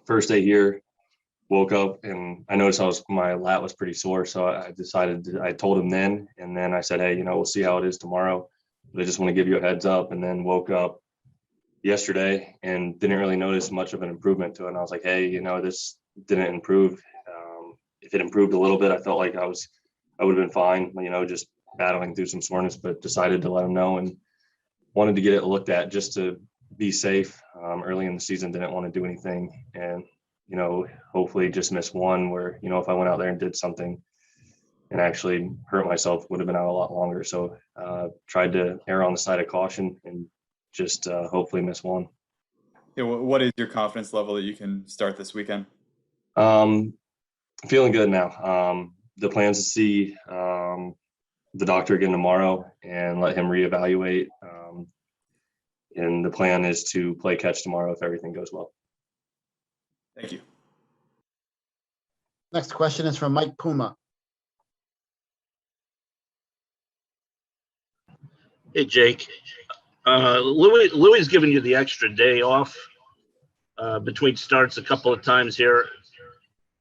first day here, woke up and I noticed my lat was pretty sore. So I told him then, and then I said, hey, we'll see how it is tomorrow. But I just want to give you a heads up. And then woke up yesterday and didn't really notice much of an improvement to it. And I was like, hey, this didn't improve. If it improved a little bit, I felt like I would have been fine, just battling through some soreness, but decided to let him know and wanted to get it looked at just to be safe. Early in the season, didn't want to do anything. And, hopefully just miss one where, if I went out there and did something and actually hurt myself, would have been out a lot longer. So tried to err on the side of caution and just hopefully miss one. Yeah, what is your confidence level that you can start this weekend? Feeling good now. The plan is to see the doctor again tomorrow and let him reevaluate. And the plan is to play catch tomorrow if everything goes well. Thank you. Next question is from Mike Puma. Hey, Jake. Louis given you the extra day off between starts a couple of times here.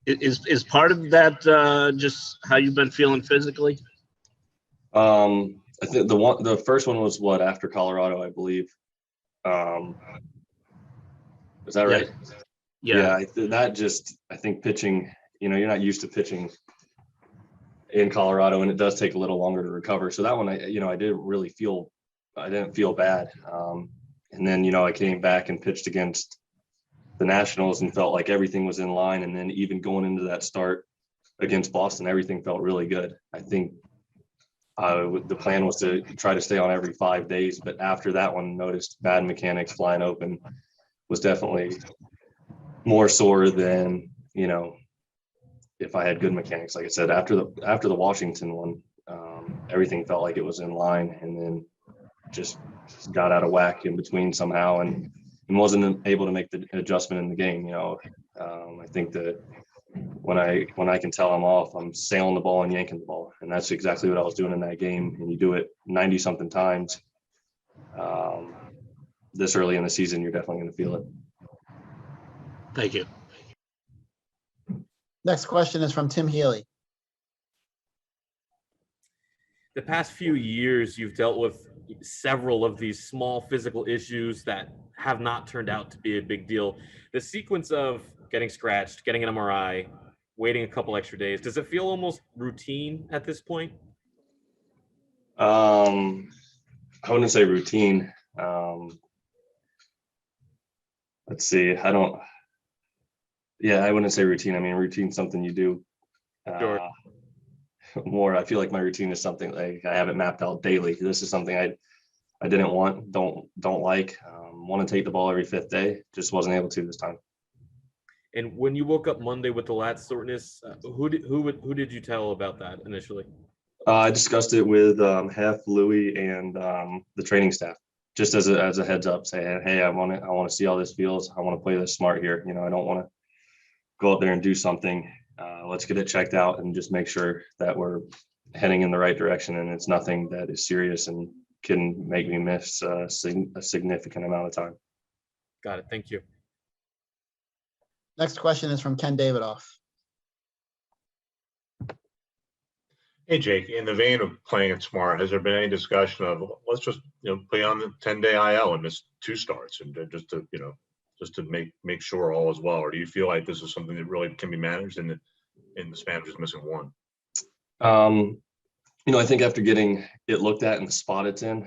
Is part of that just how you've been feeling physically? I think the first one was after Colorado, I believe. Is that right? Yeah. I think pitching, you're not used to pitching in Colorado, and it does take a little longer to recover. So that one, I didn't feel bad. And then, I came back and pitched against the Nationals and felt like everything was in line. And then even going into that start against Boston, everything felt really good. I think the plan was to try to stay on every 5 days, but after that one, noticed bad mechanics flying open, was definitely more sore than, if I had good mechanics. Like I said, after the Washington one, everything felt like it was in line, and then just got out of whack in between somehow and wasn't able to make the adjustment in the game. I think that when I can tell I'm off, I'm sailing the ball and yanking the ball. And that's exactly what I was doing in that game. And you do it 90 something times this early in the season, you're definitely going to feel it. Thank you. Next question is from Tim Healy. The past few years, you've dealt with several of these small physical issues that have not turned out to be a big deal. The sequence of getting scratched, getting an MRI, waiting a couple extra days, does it feel almost routine at this point? I wouldn't say routine. Let's see. I wouldn't say routine. I mean, routine's something you do. Sure. More, I feel like my routine is something like I have it mapped out daily. This is something I didn't want, don't like, want to take the ball every 5th day. Just wasn't able to this time. And when you woke up Monday with the lat soreness, who did you tell about that initially? I discussed it with Hef, Louis, and the training staff, just as a heads up, say, hey, I want to see how this feels. I want to play this smart here. I don't want to go out there and do something. Let's get it checked out and just make sure that we're heading in the right direction and it's nothing that is serious and can make me miss a significant amount of time. Got it. Thank you. Next question is from Ken Davidoff. Hey, Jake, in the vein of playing it smart, has there been any discussion of let's just play on the 10-day IL and miss 2 starts and just to make sure all is well? Or do you feel like this is something that really can be managed in the span of just missing 1? I think after getting it looked at and the spot it's in,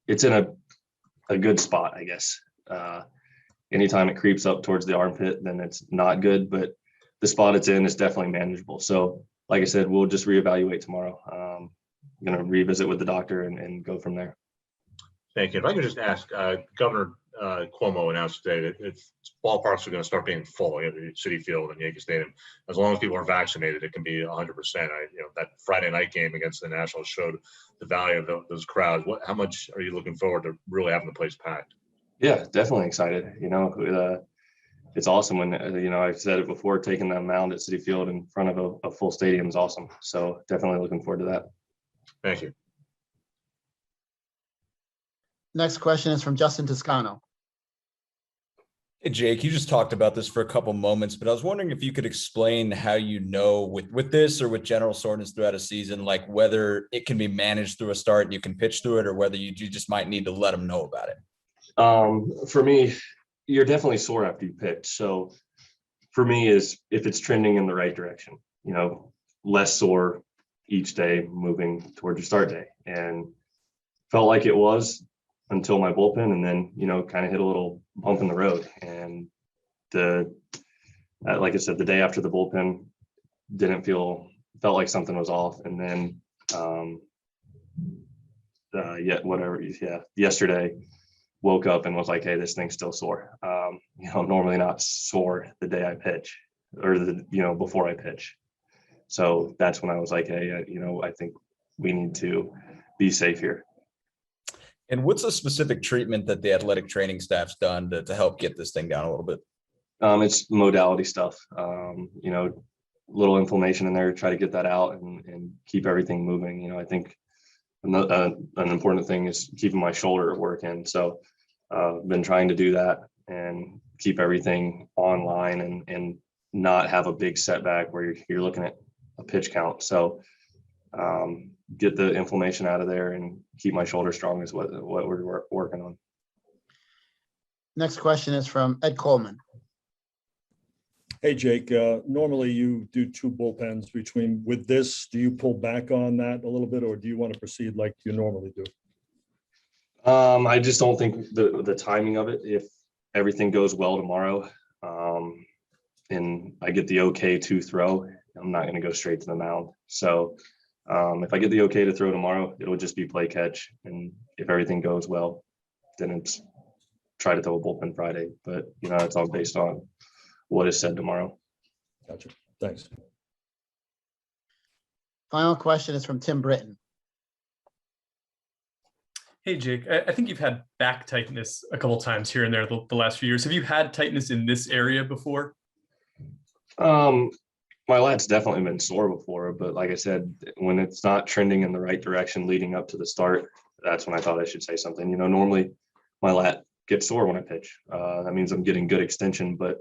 it's in a good spot, I guess. Anytime it creeps up towards the armpit, then it's not good, but the spot it's in is definitely manageable. So like I said, we'll just reevaluate tomorrow. I'm going to revisit with the doctor and go from there. Thank you. If I could just ask, Governor Cuomo announced today that ballparks are going to start being full, Citi Field and Yankee Stadium. As long as people are vaccinated, it can be 100%. That Friday night game against the Nationals showed the value of those crowds. How much are you looking forward to really having the place packed? Yeah, definitely excited. It's awesome when, I've said it before, taking that mound at Citi Field in front of a full stadium is awesome. So definitely looking forward to that. Thank you. Next question is from Justin Toscano. Hey, Jake, you just talked about this for a couple moments, but I was wondering if you could explain how you know with this or with general soreness throughout a season, like whether it can be managed through a start and you can pitch through it, or whether you just might need to let them know about it. For me, you're definitely sore after you pitch. So for me is if it's trending in the right direction, less sore each day moving towards your start day. And felt like it was until my bullpen, and then, kind of hit a little bump in the road. And like I said, the day after the bullpen felt like something was off. And then, yesterday woke up and was like, hey, this thing's still sore. Normally not sore the day I pitch or before I pitch. So that's when I was like, hey, I think we need to be safe here. And what's a specific treatment that the athletic training staff's done to help get this thing down a little bit? It's modality stuff, little inflammation in there, try to get that out and keep everything moving. I think an important thing is keeping my shoulder working. So I've been trying to do that and keep everything online and not have a big setback where you're looking at a pitch count. So get the inflammation out of there and keep my shoulder strong is what we're working on. Next question is from Ed Coleman. Hey, Jake, normally you do 2 bullpens with this. Do you pull back on that a little bit, or do you want to proceed like you normally do? I just don't think the timing of it, if everything goes well tomorrow, and I get the okay to throw, I'm not going to go straight to the mound. So if I get the okay to throw tomorrow, it'll just be play catch. And if everything goes well, then it's try to throw a bullpen Friday. But, it's all based on what is said tomorrow. Gotcha. Thanks. Final question is from Tim Britton. Hey, Jake, I think you've had back tightness a couple times here and there the last few years. Have you had tightness in this area before? My lat's definitely been sore before, but like I said, when it's not trending in the right direction leading up to the start, that's when I thought I should say something. Normally my lat gets sore when I pitch. That means I'm getting good extension, but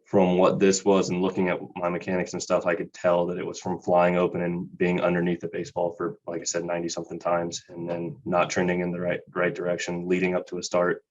from what this was and looking at my mechanics and stuff, I could tell that it was from flying open and being underneath the baseball for, like I said, 90 something times, and then not trending in the right direction leading up to a start.